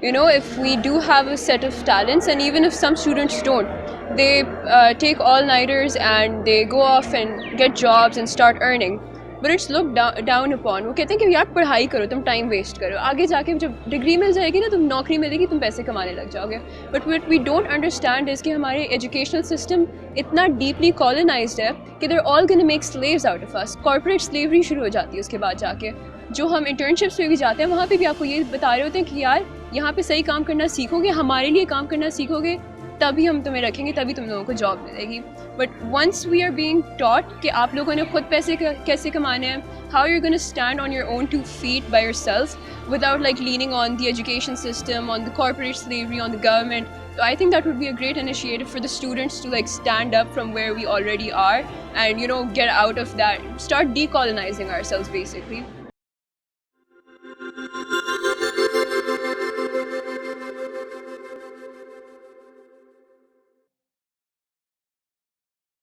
You know, if we do have a set of talents, and even if some students don't, they take all-nighters and they go off and get jobs and start earning. But it's looked down upon. वो कहते हैं कि यार पढ़ाई करो, तुम time waste करो, आगे जाके जब डिग्री मिल जाएगी ना, तुम नौकरी मिलेगी, तुम पैसे कमाने लग जाओगे. But what we don't understand is कि हमारे एजुकेशनल सिस्टम इतना डीपली कॉलोनाइज्ड है कि they're all gonna make slaves out of us. Corporate slavery शुरू हो जाती है उसके बाद जाके. जो हम इंटर्नशिप्स में भी जाते हैं वहाँ पे भी आपको ये बता रहे होते हैं कि यार यहाँ पे सही काम करना सीखोगे, हमारे लिए काम करना सीखोगे, तभी हम तुम्हें रखेंगे, तभी तुम लोगों को जॉब मिलेगी. But once we are being taught कि आप लोगों ने खुद पैसे कैसे कमाने हैं, how you gonna stand on your own 2 feet by yourself without like leaning on the education system, on the corporate slavery, on the government. So I think that would be a great initiative for the students to like stand up from where we already are and, you know, get out of that, start decolonizing ourselves basically.